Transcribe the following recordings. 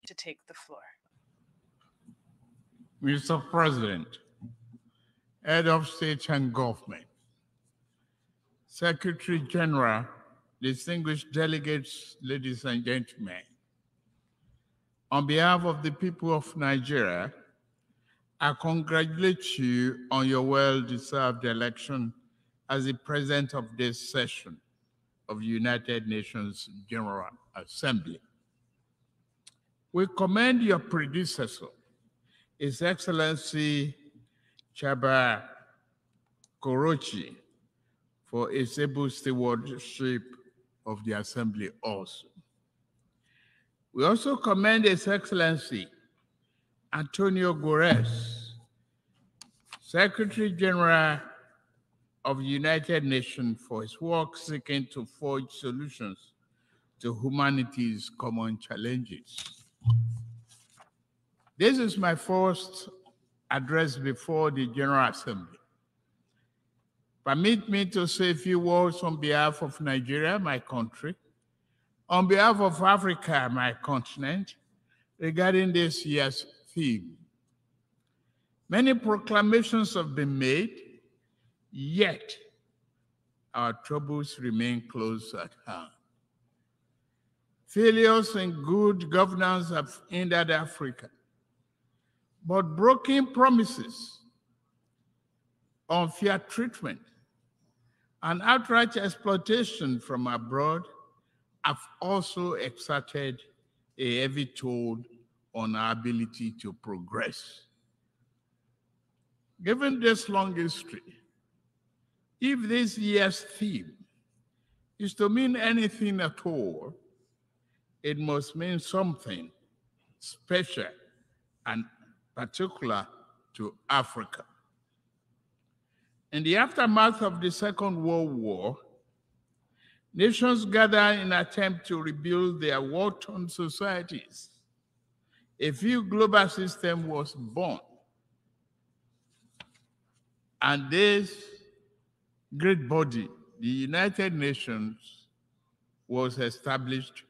to take the floor. Mr. President, Head of State and Government, Secretary General, distinguished delegates, ladies and gentlemen, on behalf of the people of Nigeria, I congratulate you on your well-deserved election as the president of this session of the United Nations General Assembly. We commend your predecessor, His Excellency Shugaba Tinubu, for his able stewardship of the Assembly also. We also commend His Excellency Antonio Guterres, Secretary General of the United Nations, for his work seeking to forge solutions to humanity's common challenges. This is my first address before the General Assembly. Permit me to say a few words on behalf of Nigeria, my country, on behalf of Africa, my continent, regarding this year's theme. Many proclamations have been made, yet our troubles remain close at hand. Failures in good governance have hindered Africa, but broken promises, unfair treatment, and outright exploitation from abroad have also exerted a heavy toll on our ability to progress. Given this long history, if this year's theme is to mean anything at all, it must mean something special and particular to Africa. In the aftermath of the Second World War, nations gathered in an attempt to rebuild their war-torn societies. A new global system was born. And this great body, the United Nations, was established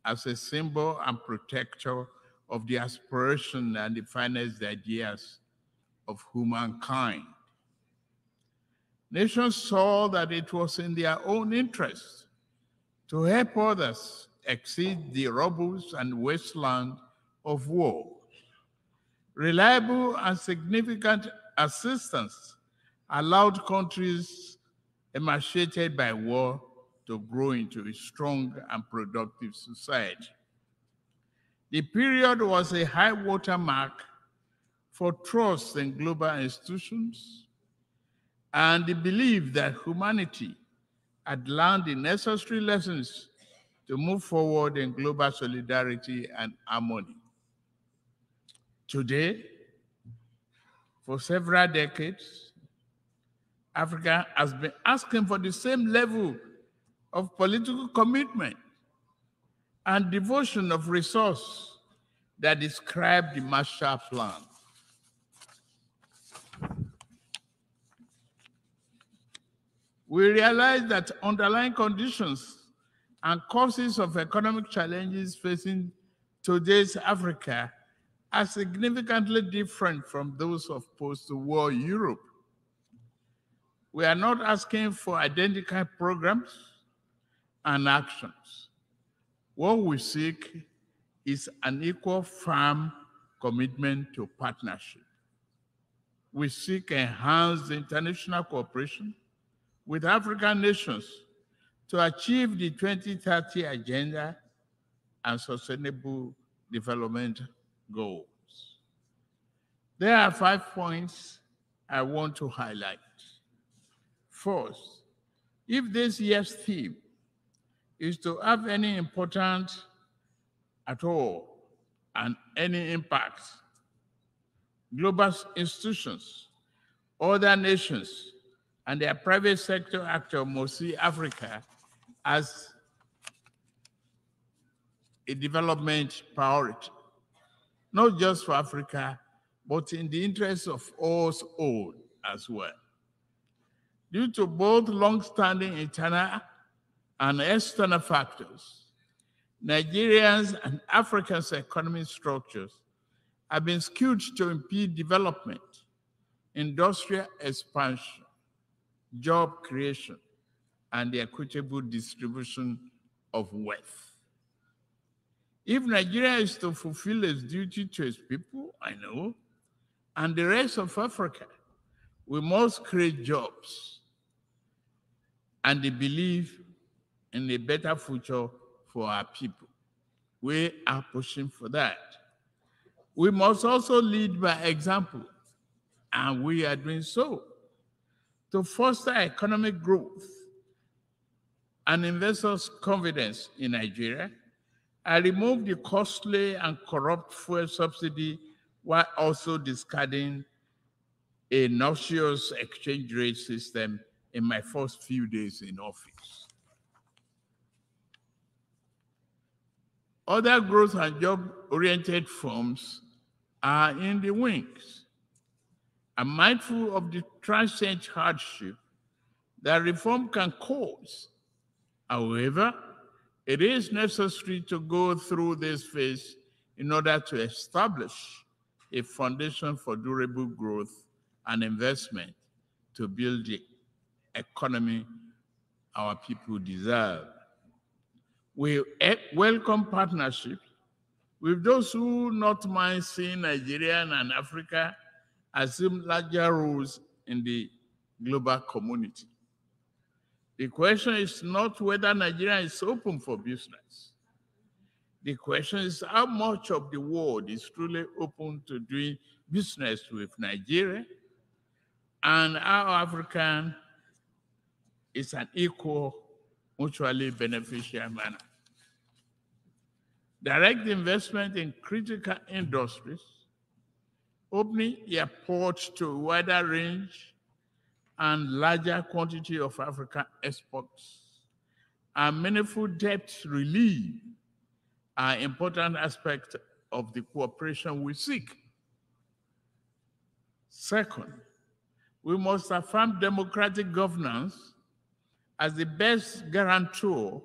as a symbol and protector of the aspiration and the finest ideas of humankind. Nations saw that it was in their own interest to help others exceed the rubbles and wasteland of war. Reliable and significant assistance allowed countries emaciated by war to grow into a strong and productive society. The period was a high watermark for trust in global institutions and the belief that humanity had learned the necessary lessons to move forward in global solidarity and harmony. Today, for several decades, Africa has been asking for the same level of political commitment and devotion of resource that described the Marshall Plan. We realize that underlying conditions and causes of economic challenges facing today's Africa are significantly different from those of post-war Europe. We are not asking for identical programs and actions. What we seek is an equal, firm commitment to partnership. We seek enhanced international cooperation with African nations to achieve the 2030 Agenda and Sustainable Development Goals. There are 5 points I want to highlight. First, if this year's theme is to have any importance at all and any impact, global institutions, other nations, and their private sector actors must see Africa as a development priority, not just for Africa, but in the interest of us all as well. Due to both long-standing internal and external factors, Nigerians and Africa's economic structures have been skewed to impede development, industrial expansion, job creation, and the equitable distribution of wealth. If Nigeria is to fulfill its duty to its people, I know, and the rest of Africa, we must create jobs and the belief in a better future for our people. We are pushing for that. We must also lead by example, and we are doing so, to foster economic growth and investors' confidence in Nigeria. I remove the costly and corrupt fuel subsidy while also discarding a noxious exchange rate system in my first few days in office. Other growth and job-oriented firms are in the wings. I'm mindful of the transient hardship that reform can cause. However, it is necessary to go through this phase in order to establish a foundation for durable growth and investment to build the economy our people deserve. We welcome partnerships with those who not mind seeing Nigeria and Africa assume larger roles in the global community. The question is not whether Nigeria is open for business. The question is how much of the world is truly open to doing business with Nigeria, and how African is an equal, mutually beneficial manner. Direct investment in critical industries, opening airports to a wider range and larger quantity of African exports, and meaningful debt relief are important aspects of the cooperation we seek. Second, we must affirm democratic governance as the best guarantor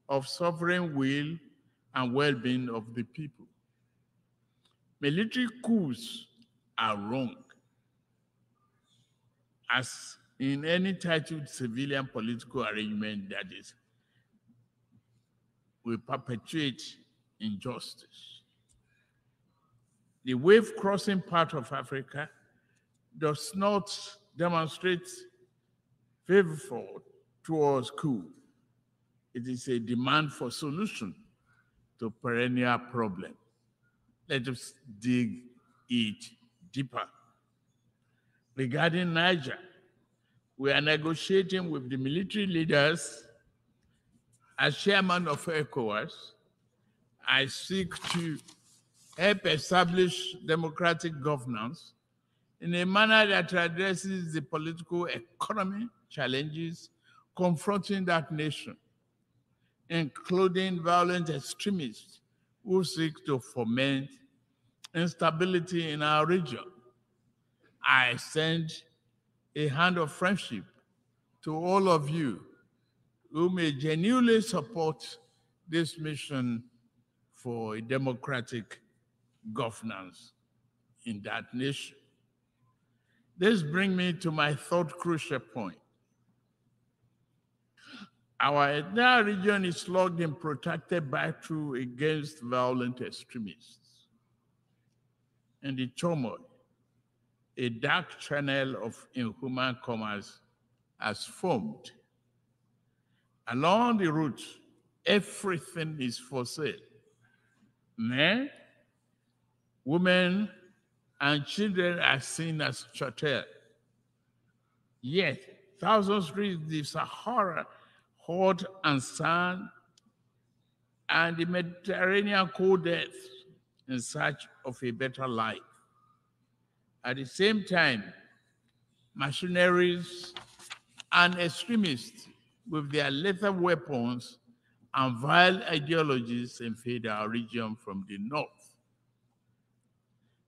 of sovereign will and well-being of the people. Military coups are wrong, as in any titled civilian political arrangement that is, will perpetuate injustice. The wave-crossing part of Africa does not demonstrate favor towards coup. It is a demand for solution to perennial problem. Let us dig it deeper. Regarding Niger, we are negotiating with the military leaders. As chairman of ECOWAS, I seek to help establish democratic governance in a manner that addresses the political economy challenges confronting that nation, including violent extremists who seek to foment instability in our region. I extend a hand of friendship to all of you who may genuinely support this mission for a democratic governance in that nation. This brings me to my third crucial point. Our entire region is locked in protracted battle against violent extremists. In the turmoil, a dark channel of inhuman commerce has formed. Along the route, everything is for sale. Men, women, and children are seen as chattel. Yet, thousands reach the Sahara, hot and sand, and the Mediterranean cold death in search of a better life. At the same time, mercenaries and extremists with their lethal weapons and vile ideologies invade our region from the north.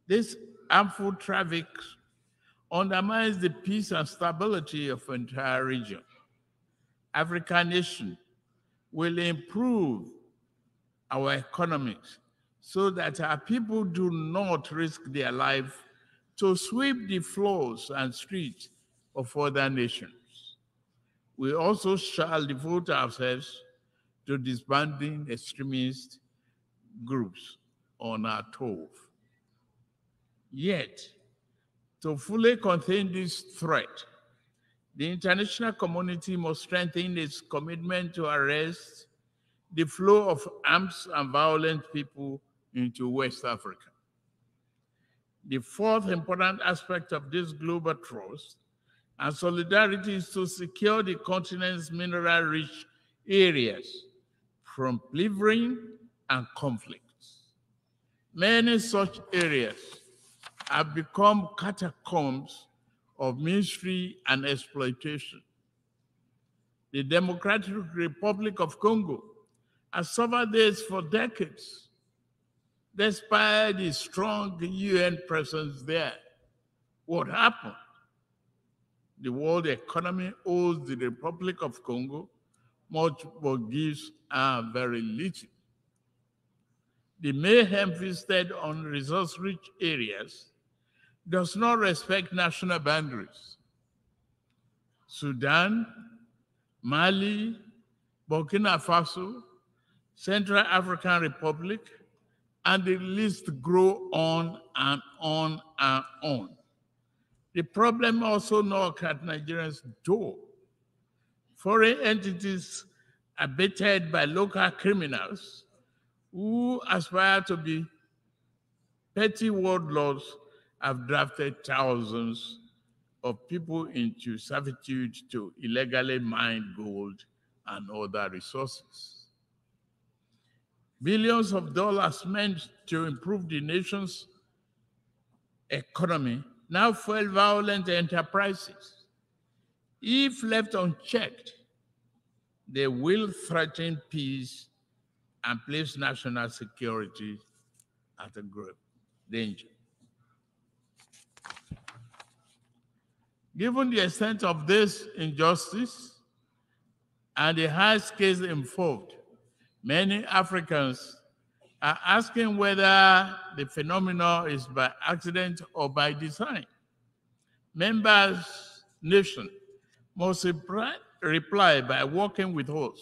This harmful traffic undermines the peace and stability of the entire region. African nation will improve our economics so that our people do not risk their life to sweep the floors and streets of other nations. We also shall devote ourselves to disbanding extremist groups on our turf. Yet, to fully contain this threat, the international community must strengthen its commitment to arrest the flow of arms and violent people into West Africa. The fourth important aspect of this global trust and solidarity is to secure the continent's mineral-rich areas from plundering and conflicts. Many such areas have become catacombs of misery and exploitation. The Democratic Republic of Congo has suffered this for decades, despite the strong UN presence there. What happened? The world economy owes the Republic of Congo much but gives her very little. The mayhem visited on resource-rich areas does not respect national boundaries. Sudan, Mali, Burkina Faso, Central African Republic, and the list grow on and on and on. The problem also knocks at Nigeria's door. Foreign entities abated by local criminals who aspire to be petty warlords have drafted thousands of people into servitude to illegally mine gold and other resources. Billions of dollars meant to improve the nation's economy now fuel violent enterprises. If left unchecked, they will threaten peace and place national security at a grave danger. Given the extent of this injustice and the high scales involved, many Africans are asking whether the phenomenon is by accident or by design. Members' nations must reply by working with us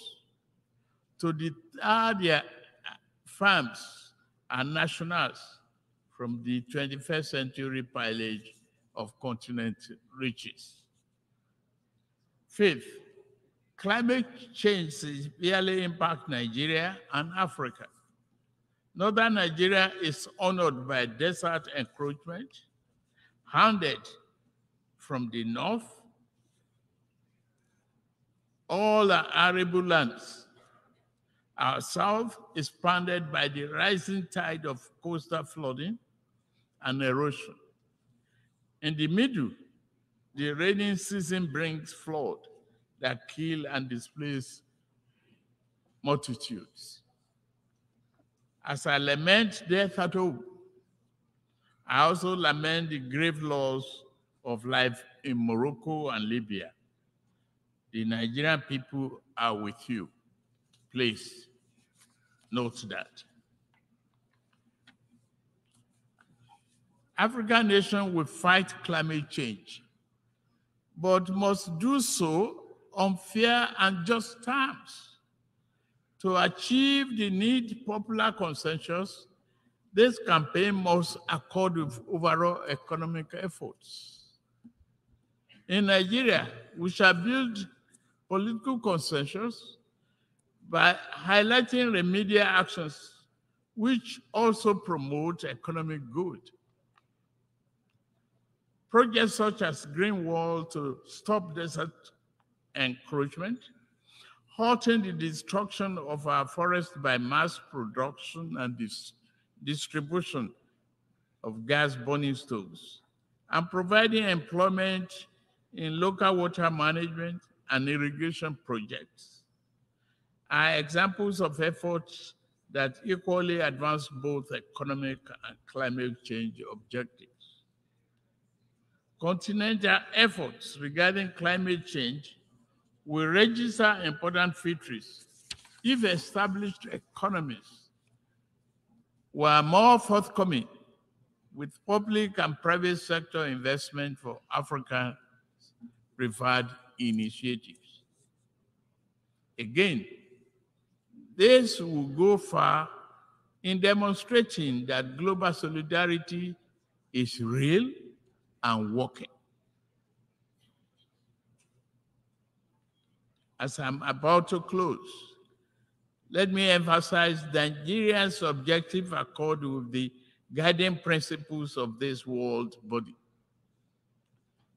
to deter their farms and nationals from the 21st century pillage of continent riches. Fifth, climate change severely impacts Nigeria and Africa. Northern Nigeria is honored by desert encroachment, hounded from the north, all are arable lands. Our south is pounded by the rising tide of coastal flooding and erosion. In the middle, the rainy season brings flood that kill and displace multitudes. As I lament death at home, I also lament the grave loss of life in Morocco and Libya. The Nigerian people are with you. Please note that. African nations will fight climate change, but must do so on fair and just terms. To achieve the need popular consensus, this campaign must accord with overall economic efforts. In Nigeria, we shall build political consensus by highlighting remedial actions which also promote economic good. Projects such as Green Wall to stop desert encroachment, halting the destruction of our forests by mass production and distribution of gas burning stoves, and providing employment in local water management and irrigation projects are examples of efforts that equally advance both economic and climate change objectives. Continental efforts regarding climate change will register important victories if established economies were more forthcoming with public and private sector investment for African preferred initiatives. Again, this will go far in demonstrating that global solidarity is real and working. As I'm about to close, let me emphasize Nigeria's objective accord with the guiding principles of this world body: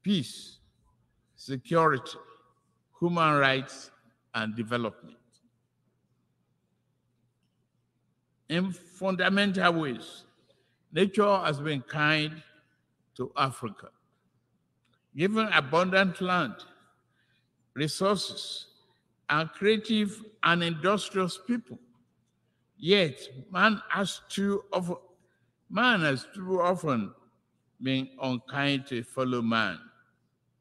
peace, security, human rights, and development. In fundamental ways, nature has been kind to Africa, given abundant land, resources, and creative and industrious people. Yet, man has too often been unkind to a fellow man,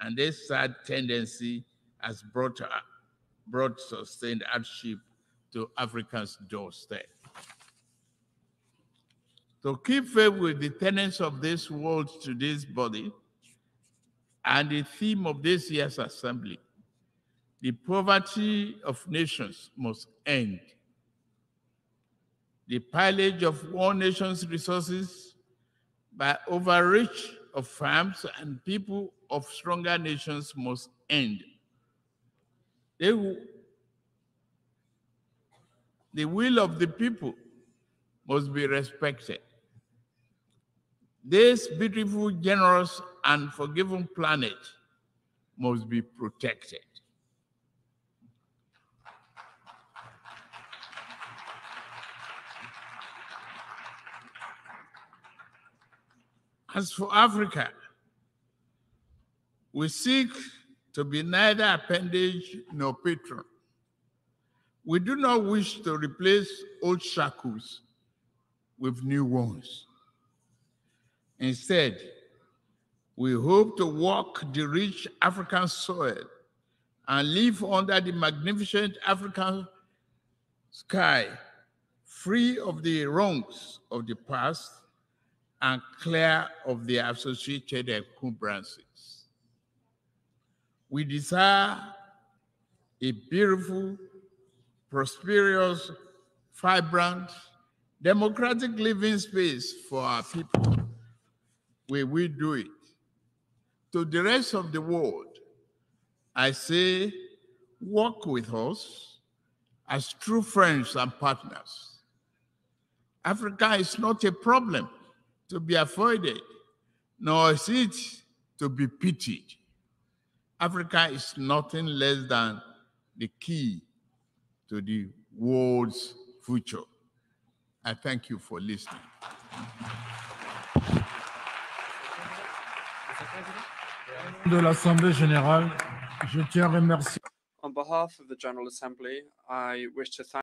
and this sad tendency has brought sustained hardship to Africa's doorstep. To keep faith with the tenets of this world to this body and the theme of this year's assembly, the poverty of nations must end. The pillage of one nation's resources by overreach of farms and people of stronger nations must end. The will of the people must be respected. This beautiful, generous, and forgiving planet must be protected. As for Africa, we seek to be neither appendage nor patron. We do not wish to replace old shackles with new ones. Instead, we hope to walk the rich African soil and live under the magnificent African sky, free of the wrongs of the past and clear of the associated encumbrances. We desire a beautiful, prosperous, vibrant, democratic living space for our people, where we do it. To the rest of the world, I say, work with us as true friends and partners. Africa is not a problem to be avoided, nor is it to be pitied. Africa is nothing less than the key to the world's future. I thank you for listening. De l'Assemblée générale, je tiens à remercier. On behalf of the General Assembly, I wish to thank